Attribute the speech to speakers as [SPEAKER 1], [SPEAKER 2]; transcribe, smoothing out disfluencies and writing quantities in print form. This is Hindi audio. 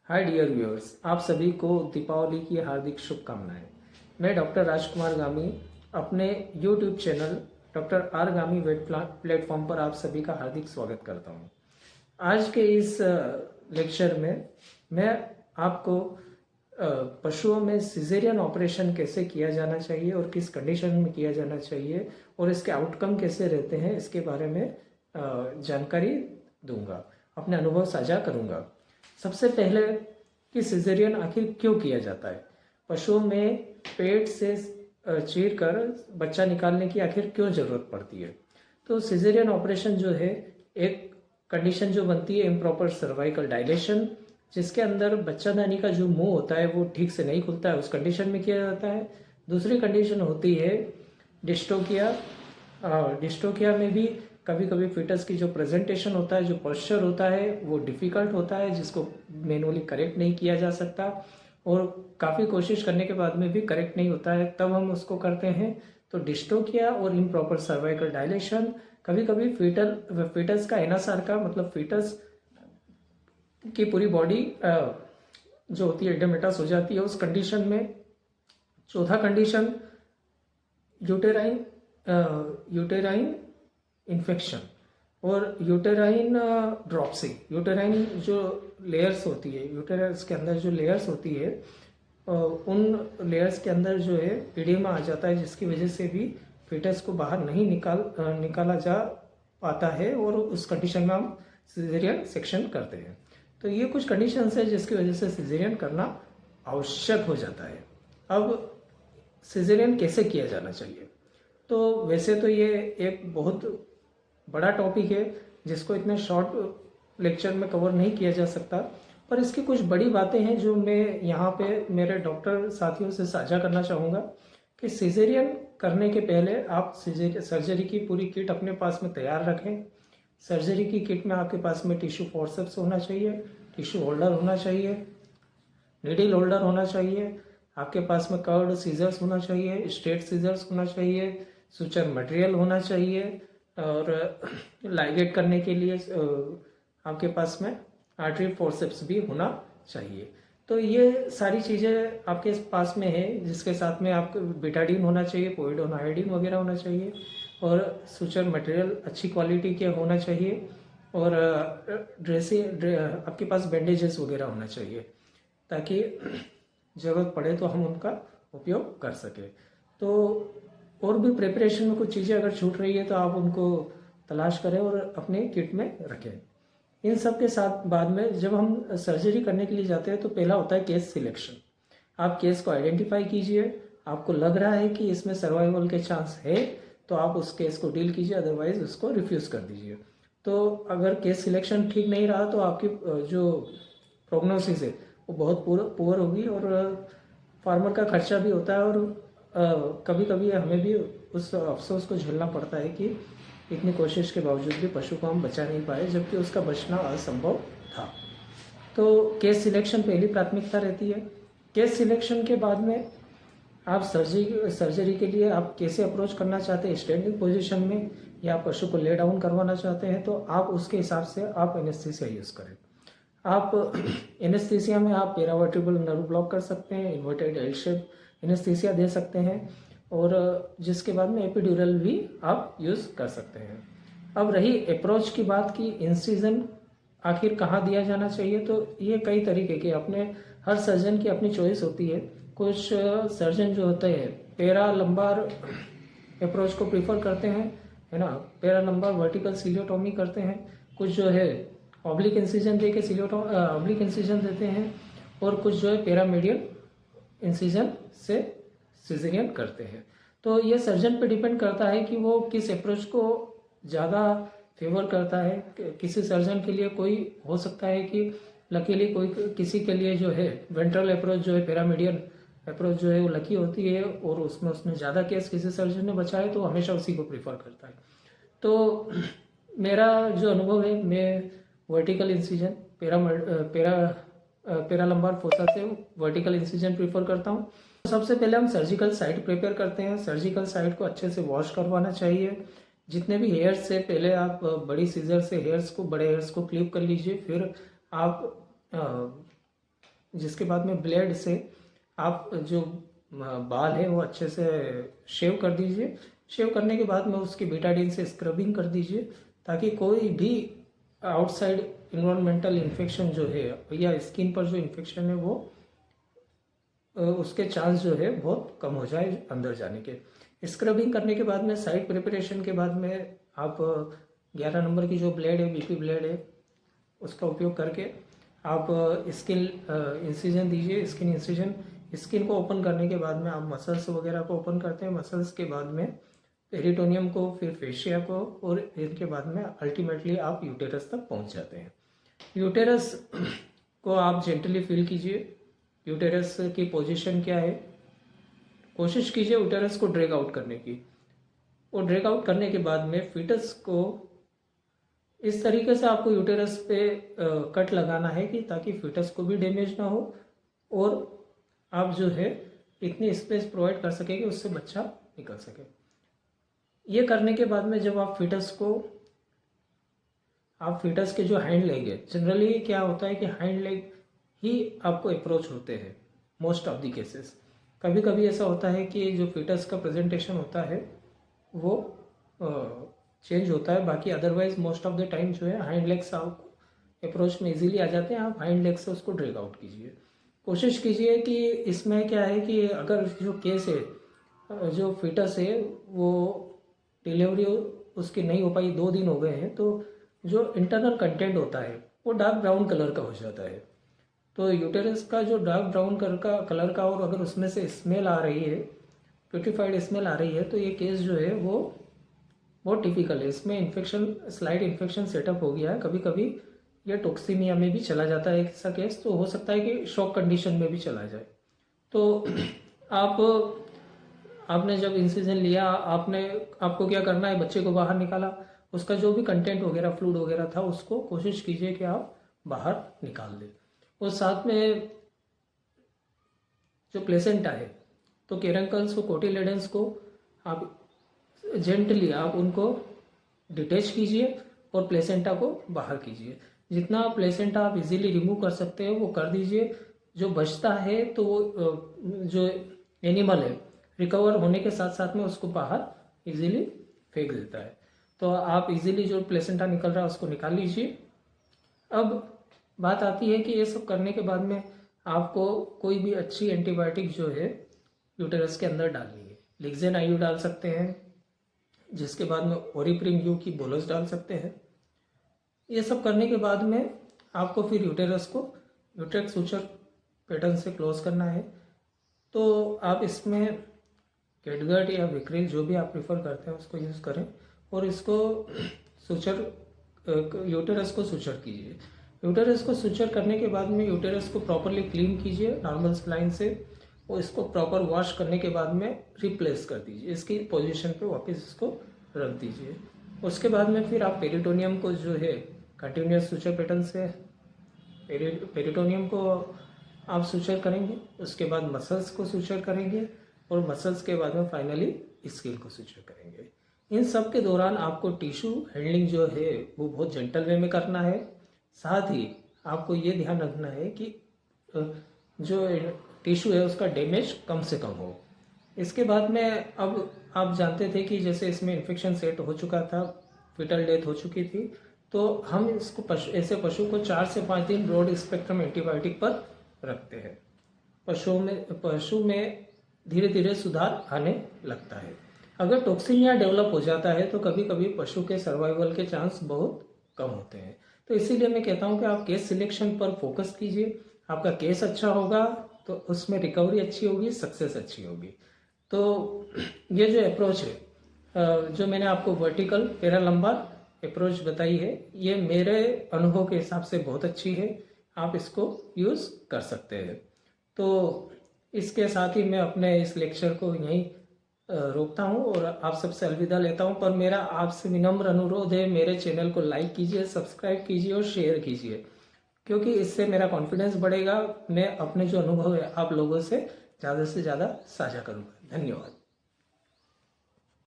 [SPEAKER 1] हाय डियर व्यूअर्स, आप सभी को दीपावली की हार्दिक शुभकामनाएं। मैं डॉक्टर राजकुमार गामी अपने यूट्यूब चैनल डॉक्टर आर गामी वेट प्लेटफॉर्म पर आप सभी का हार्दिक स्वागत करता हूं। आज के इस लेक्चर में मैं आपको पशुओं में सिजेरियन ऑपरेशन कैसे किया जाना चाहिए और किस कंडीशन में किया जाना चाहिए और इसके आउटकम कैसे रहते हैं इसके बारे में जानकारी दूंगा, अपने अनुभव साझा करूंगा। सबसे पहले कि सिजेरियन आखिर क्यों किया जाता है, पशुओं में पेट से चीर कर बच्चा निकालने की आखिर क्यों ज़रूरत पड़ती है। तो सिजेरियन ऑपरेशन जो है, एक कंडीशन जो बनती है इम्प्रॉपर सर्वाइकल डायलेशन, जिसके अंदर बच्चादानी का जो मुंह होता है वो ठीक से नहीं खुलता है, उस कंडीशन में किया जाता है। दूसरी कंडीशन होती है डिस्टोकिया। डिस्टोकिया में भी कभी कभी फीटस की जो प्रेजेंटेशन होता है, जो पोस्चर होता है वो डिफ़िकल्ट होता है, जिसको मैनुअली करेक्ट नहीं किया जा सकता और काफ़ी कोशिश करने के बाद में भी करेक्ट नहीं होता है, तब हम उसको करते हैं। तो डिस्टोकिया और इम्प्रॉपर सर्वाइकल डायलेशन, कभी कभी फीटस का एनासार का मतलब फीटस की पूरी बॉडी जो होती है एडेमेटस हो जाती है उस कंडीशन में। चौथा कंडीशन यूटेराइन इन्फेक्शन और यूटेराइन ड्रॉप्सी। यूटेराइन जो लेयर्स होती है, यूटेरस के अंदर जो लेयर्स होती है, उन लेयर्स के अंदर जो है एडिमा आ जाता है, जिसकी वजह से भी फीटस को बाहर नहीं निकाला जा पाता है और उस कंडीशन में हम सिजेरियन सेक्शन करते हैं। तो ये कुछ कंडीशंस है जिसकी वजह से सिजेरियन करना आवश्यक हो जाता है। अब सिजेरियन कैसे किया जाना चाहिए, तो वैसे तो ये एक बहुत बड़ा टॉपिक है जिसको इतने शॉर्ट लेक्चर में कवर नहीं किया जा सकता, पर इसकी कुछ बड़ी बातें हैं जो मैं यहाँ पे मेरे डॉक्टर साथियों से साझा करना चाहूँगा कि सिजेरियन करने के पहले आप सर्जरी की पूरी किट अपने पास में तैयार रखें। सर्जरी की किट में आपके पास में टिश्यू फॉर्सेप्स होना चाहिए, टिश्यू होल्डर होना चाहिए, नीडल होल्डर होना चाहिए, आपके पास में कर्व्ड सीजर्स होना चाहिए, स्ट्रेट सीजर्स होना चाहिए, सुचर मटेरियल होना चाहिए और लाइगेट करने के लिए आपके पास में आर्टरी फोर्सेप्स भी होना चाहिए। तो ये सारी चीज़ें आपके पास में है, जिसके साथ में आपको बेटाडीन होना चाहिए, पोविडोन आयोडीन वगैरह होना चाहिए और सुचर मटेरियल अच्छी क्वालिटी के होना चाहिए और आपके पास बैंडेजेस वगैरह होना चाहिए ताकि ज़रूरत पड़े तो हम उनका उपयोग कर सकें। तो और भी प्रिपरेशन में कुछ चीज़ें अगर छूट रही है तो आप उनको तलाश करें और अपने किट में रखें। इन सब के साथ बाद में जब हम सर्जरी करने के लिए जाते हैं तो पहला होता है केस सिलेक्शन। आप केस को आइडेंटिफाई कीजिए, आपको लग रहा है कि इसमें सर्वाइवल के चांस है तो आप उस केस को डील कीजिए, अदरवाइज उसको रिफ्यूज़ कर दीजिए। तो अगर केस सिलेक्शन ठीक नहीं रहा तो आपकी जो प्रोग्नोसिस है वो बहुत पुअर होगी और फार्मर का खर्चा भी होता है और कभी कभी हमें भी उस अफसोस को झेलना पड़ता है कि इतनी कोशिश के बावजूद भी पशु को हम बचा नहीं पाए, जबकि उसका बचना असंभव था। तो केस सिलेक्शन पहली प्राथमिकता रहती है। केस सिलेक्शन के बाद में आप सर्जरी के लिए आप कैसे अप्रोच करना चाहते हैं, स्टैंडिंग पोजीशन में या पशु को ले डाउन करवाना चाहते हैं, तो आप उसके हिसाब से आप एनेस्थीसिया यूज़ करें। आप एनेस्थीसिया में आप पैरावर्टिब्रल नर्व ब्लॉक कर सकते हैं, इन्वर्टेड एल शेप एनेस्थीसिया दे सकते हैं और जिसके बाद में एपिड्यूरल भी आप यूज़ कर सकते हैं। अब रही अप्रोच की बात कि इंसिजन आखिर कहाँ दिया जाना चाहिए, तो ये कई तरीके के अपने हर सर्जन की अपनी चॉइस होती है। कुछ सर्जन जो होते हैं पैरा लंबार अप्रोच को प्रीफर करते हैं, है ना, पैरा लंबार वर्टिकल सीलियोटॉमी करते हैं। कुछ जो है ऑब्लिक इंसिजन दे के ऑब्लिक इंसिजन देते हैं और कुछ जो है पैरामीडियल इंसिजन से सिजेरियन करते हैं। तो ये सर्जन पे डिपेंड करता है कि वो किस अप्रोच को ज़्यादा फेवर करता है। किसी सर्जन के लिए कोई हो सकता है कि लकीली कोई किसी के लिए जो है वेंट्रल अप्रोच जो है पैरामीडियल अप्रोच जो है वो लकी होती है और उसमें उसने ज़्यादा केस किसी सर्जन ने बचाए तो हमेशा उसी को प्रीफर करता है। तो मेरा जो अनुभव है, मैं vertical incision para lumbar fossa से वर्टिकल इंसिजन प्रीफर करता हूँ। सबसे पहले हम सर्जिकल साइट प्रिपेयर करते हैं। सर्जिकल साइट को अच्छे से वॉश करवाना चाहिए। जितने भी हेयर्स से पहले आप बड़ी सीजर से बड़े हेयर्स को क्लिप कर लीजिए, फिर आप जिसके बाद में ब्लेड से आप जो बाल है वो अच्छे से शेव कर दीजिए। शेव करने के बाद में उसकी बेटाडीन से स्क्रबिंग कर दीजिए, ताकि कोई भी आउटसाइड इन्वायरमेंटल इन्फेक्शन जो है या स्किन पर जो इन्फेक्शन है वो उसके चांस जो है बहुत कम हो जाए अंदर जाने के। स्क्रबिंग करने के बाद में साइड प्रिपरेशन के बाद में आप 11 नंबर की जो ब्लेड है, बीपी ब्लेड है, उसका उपयोग करके आप स्किन इंसिजन दीजिए। स्किन इंसिजन, स्किन को ओपन करने के बाद में आप मसल्स वगैरह को ओपन करते हैं। मसल्स के बाद में पेरिटोनियम को, फिर फेशिया को, और इनके बाद में अल्टीमेटली आप यूटेरस तक पहुंच जाते हैं। यूटेरस को आप जेंटली फील कीजिए। यूटेरस की पोजीशन क्या है, कोशिश कीजिए यूटेरस को ड्रैग आउट करने की। और ड्रैग आउट करने के बाद में फीटस को इस तरीके से आपको यूटेरस पे कट लगाना है कि ताकि फीटस को भी डैमेज ना हो और आप जो है इतनी स्पेस प्रोवाइड कर सके कि उससे बच्चा निकल सके। ये करने के बाद में जब आप फीटस के जो हैंड लेग है, जनरली क्या होता है कि हैंड लेग ही आपको अप्रोच होते हैं मोस्ट ऑफ द केसेस। कभी कभी ऐसा होता है कि जो फीटस का प्रेजेंटेशन होता है वो चेंज होता है, बाकी otherwise most of the time जो है हैंड लेग्स आपको अप्रोच में इजीली आ जाते हैं। आप हैंड लेग से उसको ड्रैग आउट कीजिए। कोशिश कीजिए कि इसमें क्या है कि अगर जो केस है, जो फीटस है, वो डिलीवरी उसकी नहीं हो पाई, 2 दिन हो गए हैं, तो जो इंटरनल कंटेंट होता है वो डार्क ब्राउन कलर का हो जाता है। तो यूटेरस का जो डार्क ब्राउन कलर का और अगर उसमें से स्मेल आ रही है, प्यूरिफाइड स्मेल आ रही है, तो ये केस जो है वो बहुत टिपिकल है। इसमें इन्फेक्शन, स्लाइट इन्फेक्शन सेटअप हो गया है। कभी कभी ये टॉक्सीमिया में भी चला जाता है ऐसा केस, तो हो सकता है कि शॉक कंडीशन में भी चला जाए। तो आपने जब इंसिजन लिया, आपको क्या करना है, बच्चे को बाहर निकाला, उसका जो भी कंटेंट वगैरह, फ्लूइड वगैरह था, उसको कोशिश कीजिए कि आप बाहर निकाल दें। और साथ में जो प्लेसेंटा है, तो कैरंकल्स को, कोटिलेडन्स को आप जेंटली आप उनको डिटेच कीजिए और प्लेसेंटा को बाहर कीजिए। जितना प्लेसेंटा आप इजीली रिमूव कर सकते हो वो कर दीजिए। जो बचता है तो वो जो एनिमल है रिकवर होने के साथ साथ में उसको बाहर इजीली फेंक देता है। तो आप इजीली जो प्लेसेंटा निकल रहा है उसको निकाल लीजिए। अब बात आती है कि ये सब करने के बाद में आपको कोई भी अच्छी एंटीबायोटिक जो है यूटेरस के अंदर डालनी है। लिक्सेन आईयू डाल सकते हैं, जिसके बाद में ओरिप्रिम यू की बोलस डाल सकते हैं। ये सब करने के बाद में आपको फिर यूटेरस को यूटेरस सूचर पैटर्न से क्लोज करना है। तो आप इसमें कैटगट या विक्रिल जो भी आप प्रेफर करते हैं उसको यूज़ करें और इसको यूटेरस को सूचर कीजिए। यूटेरस को सूचर करने के बाद में यूटेरस को प्रॉपरली क्लीन कीजिए नॉर्मल सलाइन से, और इसको प्रॉपर वॉश करने के बाद में रिप्लेस कर दीजिए। इसकी पोजीशन पे वापस इसको रख दीजिए। उसके बाद में फिर आप पेरिटोनियम को जो है कंटिन्यूस सूचर पैटर्न से पेरिटोनियम को आप सूचर करेंगे। उसके बाद मसल्स को सूचर करेंगे और मसल्स के बाद में फाइनली स्किन को सूचर करेंगे। इन सब के दौरान आपको टिश्यू हैंडलिंग जो है वो बहुत जेंटल वे में करना है। साथ ही आपको ये ध्यान रखना है कि जो टिश्यू है उसका डैमेज कम से कम हो। इसके बाद में अब आप जानते थे कि जैसे इसमें इन्फेक्शन सेट हो चुका था, फिटल डेथ हो चुकी थी, तो हम इसको ऐसे पशु को 4 से 5 दिन ब्रॉड स्पेक्ट्रम एंटीबायोटिक पर रखते हैं। पशु में धीरे धीरे सुधार आने लगता है। अगर टॉक्सिमिया डेवलप हो जाता है तो कभी कभी पशु के सर्वाइवल के चांस बहुत कम होते हैं। तो इसीलिए मैं कहता हूँ कि आप केस सिलेक्शन पर फोकस कीजिए। आपका केस अच्छा होगा तो उसमें रिकवरी अच्छी होगी, सक्सेस अच्छी होगी। तो ये जो अप्रोच है, जो मैंने आपको वर्टिकल पैरालंबार अप्रोच बताई है, ये मेरे अनुभव के हिसाब से बहुत अच्छी है। आप इसको यूज़ कर सकते हैं। तो इसके साथ ही मैं अपने इस लेक्चर को यहीं रोकता हूं और आप सबसे अलविदा लेता हूं। पर मेरा आपसे विनम्र अनुरोध है, मेरे चैनल को लाइक कीजिए, सब्सक्राइब कीजिए और शेयर कीजिए, क्योंकि इससे मेरा कॉन्फिडेंस बढ़ेगा। मैं अपने जो अनुभव है आप लोगों से ज़्यादा साझा करूँगा। धन्यवाद।